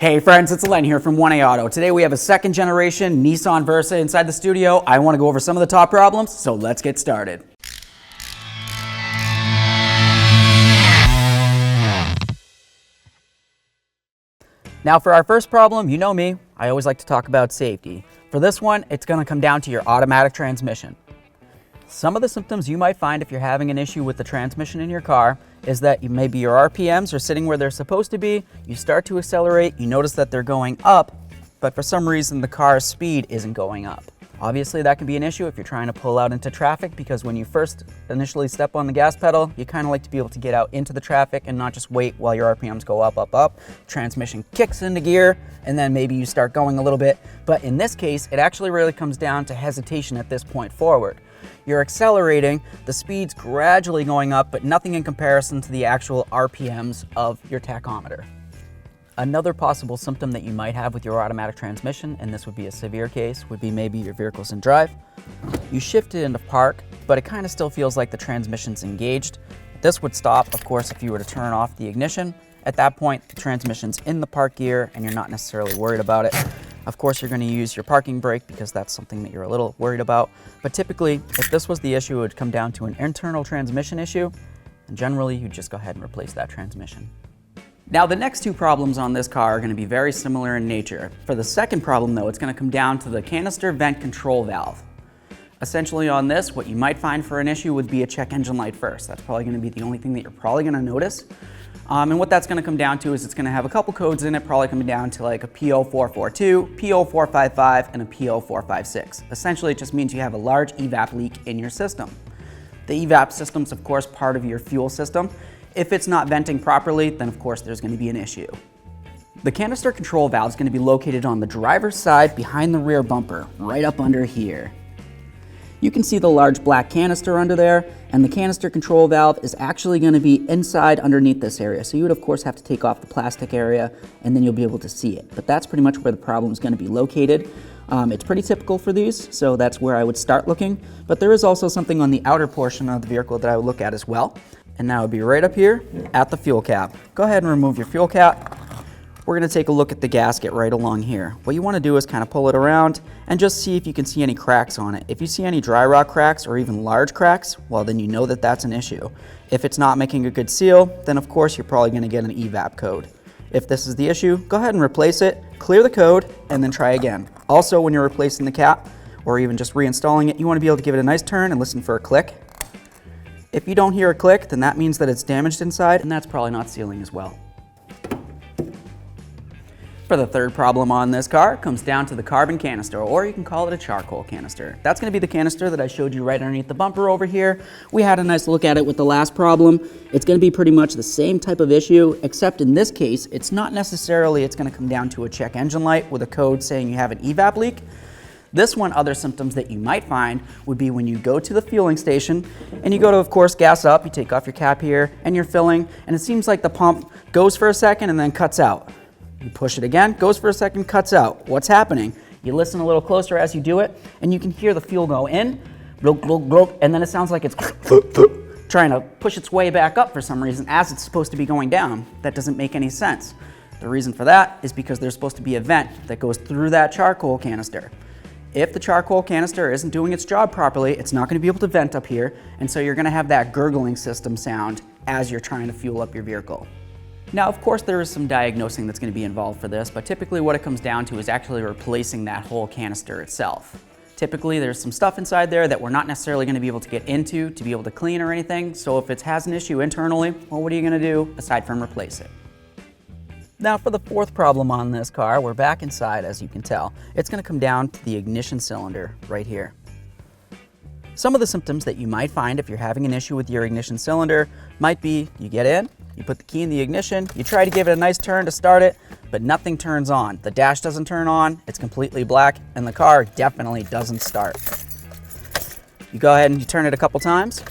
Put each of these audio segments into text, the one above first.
Hey friends, it's Len here from 1A Auto. Today we have a second generation Nissan Versa inside the studio. I want to go over some of the top problems, so let's get started. Now for our first problem, you know me, I always like to talk about safety. For this one, it's going to come down to your automatic transmission. Some of the symptoms you might find if you're having an issue with the transmission in your car is that maybe your RPMs are sitting where they're supposed to be, you start to accelerate, you notice that they're going up, but for some reason the car's speed isn't going up. Obviously that can be an issue if you're trying to pull out into traffic, because when you first initially step on the gas pedal, you kind of like to be able to get out into the traffic and not just wait while your RPMs go up, up, up. Transmission kicks into gear and then maybe you start going a little bit. But in this case, it actually really comes down to hesitation at this point forward. You're accelerating, the speed's gradually going up, but nothing in comparison to the actual RPMs of your tachometer. Another possible symptom that you might have with your automatic transmission, and this would be a severe case, would be maybe your vehicle's in drive. You shift it into park, but it kind of still feels like the transmission's engaged. This would stop, of course, if you were to turn off the ignition. At that point, the transmission's in the park gear and you're not necessarily worried about it. Of course, you're going to use your parking brake because that's something that you're a little worried about. But typically, if this was the issue, it would come down to an internal transmission issue, and generally, you just go ahead and replace that transmission. Now, the next two problems on this car are going to be very similar in nature. For the second problem, though, it's going to come down to the canister vent control valve. Essentially on this, what you might find for an issue would be a check engine light first. That's probably going to be the only thing that you're probably going to notice. And what that's going to come down to is it's going to have a couple codes in it, probably coming down to like a P0442, P0455, and a P0456. Essentially, it just means you have a large evap leak in your system. The evap system's, of course, part of your fuel system. If it's not venting properly, then of course there's going to be an issue. The canister control valve is going to be located on the driver's side behind the rear bumper, right up under here. You can see the large black canister under there, and the canister control valve is actually going to be inside underneath this area. So you would of course have to take off the plastic area and then you'll be able to see it. But that's pretty much where the problem is going to be located. It's pretty typical for these, so that's where I would start looking. But there is also something on the outer portion of the vehicle that I would look at as well. And that would be right up here at the fuel cap. Go ahead and remove your fuel cap. We're going to take a look at the gasket right along here. What you want to do is kind of pull it around and just see if you can see any cracks on it. If you see any dry rot cracks or even large cracks, well then you know that that's an issue. If it's not making a good seal, then of course you're probably going to get an evap code. If this is the issue, go ahead and replace it, clear the code, and then try again. Also, when you're replacing the cap or even just reinstalling it, you want to be able to give it a nice turn and listen for a click. If you don't hear a click, then that means that it's damaged inside, and that's probably not sealing as well. For the third problem on this car, it comes down to the carbon canister, or you can call it a charcoal canister. That's going to be the canister that I showed you right underneath the bumper over here. We had a nice look at it with the last problem. It's going to be pretty much the same type of issue, except in this case, it's not necessarily it's going to come down to a check engine light with a code saying you have an evap leak. This one, other symptoms that you might find would be when you go to the fueling station and you go to, of course, gas up, you take off your cap here and you're filling, and it seems like the pump goes for a second and then cuts out. You push it again, goes for a second, cuts out. What's happening? You listen a little closer as you do it, and you can hear the fuel go in, and then it sounds like it's trying to push its way back up for some reason as it's supposed to be going down. That doesn't make any sense. The reason for that is because there's supposed to be a vent that goes through that charcoal canister. If the charcoal canister isn't doing its job properly, it's not going to be able to vent up here, and so you're going to have that gurgling system sound as you're trying to fuel up your vehicle. Now, of course, there is some diagnosing that's going to be involved for this, but typically what it comes down to is actually replacing that whole canister itself. Typically, there's some stuff inside there that we're not necessarily going to be able to get into to be able to clean or anything, so if it has an issue internally, well, what are you going to do aside from replace it? Now, for the fourth problem on this car, we're back inside, as you can tell. It's going to come down to the ignition cylinder right here. Some of the symptoms that you might find if you're having an issue with your ignition cylinder might be you get in, you put the key in the ignition, you try to give it a nice turn to start it, but nothing turns on. The dash doesn't turn on, it's completely black, and the car definitely doesn't start. You go ahead and you turn it a couple times,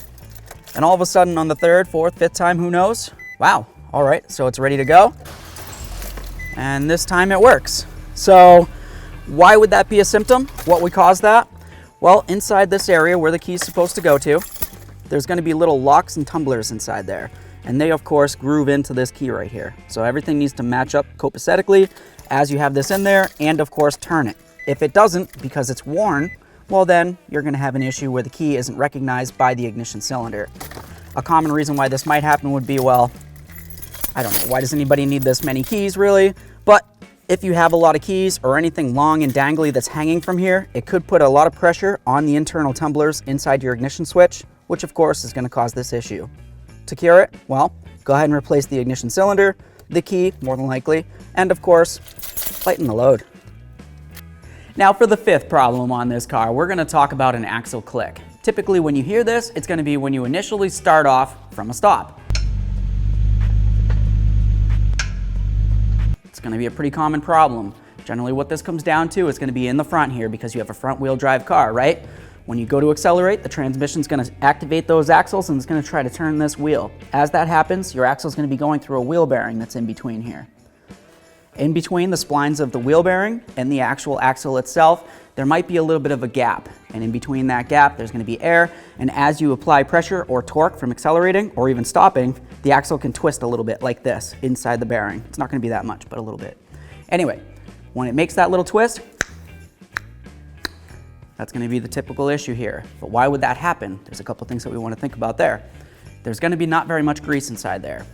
and all of a sudden on the third, fourth, fifth time, who knows? Wow, all right, so it's ready to go. And this time it works. So why would that be a symptom? What would cause that? Well, inside this area where the key is supposed to go to, there's going to be little locks and tumblers inside there. And they, of course, groove into this key right here. So everything needs to match up copacetically, as you have this in there, and of course turn it. If it doesn't, because it's worn, well then you're going to have an issue where the key isn't recognized by the ignition cylinder. A common reason why this might happen would be, well, I don't know, why does anybody need this many keys really? But if you have a lot of keys or anything long and dangly that's hanging from here, it could put a lot of pressure on the internal tumblers inside your ignition switch, which of course is going to cause this issue. To cure it, well, go ahead and replace the ignition cylinder, the key, more than likely, and of course, lighten the load. Now for the fifth problem on this car, we're going to talk about an axle click. Typically when you hear this, it's going to be when you initially start off from a stop. It's going to be a pretty common problem. Generally what this comes down to is going to be in the front here because you have a front wheel drive car, right? When you go to accelerate, the transmission's going to activate those axles and it's going to try to turn this wheel. As that happens, your axle's going to be going through a wheel bearing that's in between here. In between the splines of the wheel bearing and the actual axle itself, there might be a little bit of a gap. And in between that gap, there's going to be air. And as you apply pressure or torque from accelerating or even stopping, the axle can twist a little bit like this inside the bearing. It's not going to be that much, but a little bit. Anyway, when it makes that little twist, that's going to be the typical issue here. But why would that happen? There's a couple things that we want to think about there. There's going to be not very much grease inside there.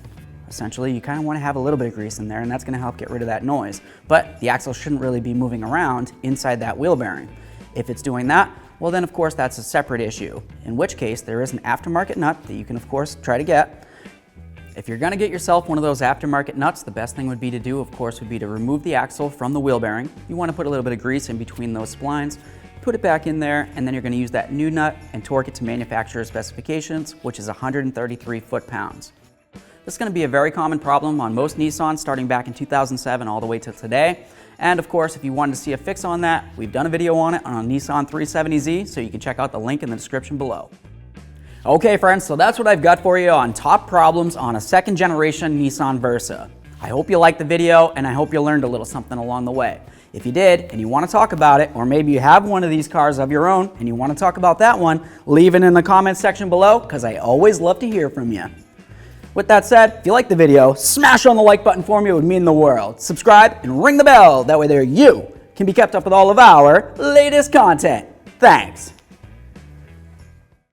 Essentially, you kind of want to have a little bit of grease in there, and that's going to help get rid of that noise. But the axle shouldn't really be moving around inside that wheel bearing. If it's doing that, well then of course that's a separate issue, in which case there is an aftermarket nut that you can of course try to get. If you're going to get yourself one of those aftermarket nuts, the best thing would be to do, of course, would be to remove the axle from the wheel bearing. You want to put a little bit of grease in between those splines, put it back in there, and then you're going to use that new nut and torque it to manufacturer's specifications, which is 133 foot-pounds. This is going to be a very common problem on most Nissans starting back in 2007 all the way till today. And of course, if you wanted to see a fix on that, we've done a video on it on a Nissan 370Z, so you can check out the link in the description below. Okay friends, so that's what I've got for you on top problems on a second generation Nissan Versa. I hope you liked the video and I hope you learned a little something along the way. If you did and you want to talk about it, or maybe you have one of these cars of your own and you want to talk about that one, leave it in the comments section below because I always love to hear from you. With that said, if you liked the video, smash on the like button for me, it would mean the world. Subscribe and ring the bell, that way there you can be kept up with all of our latest content. Thanks.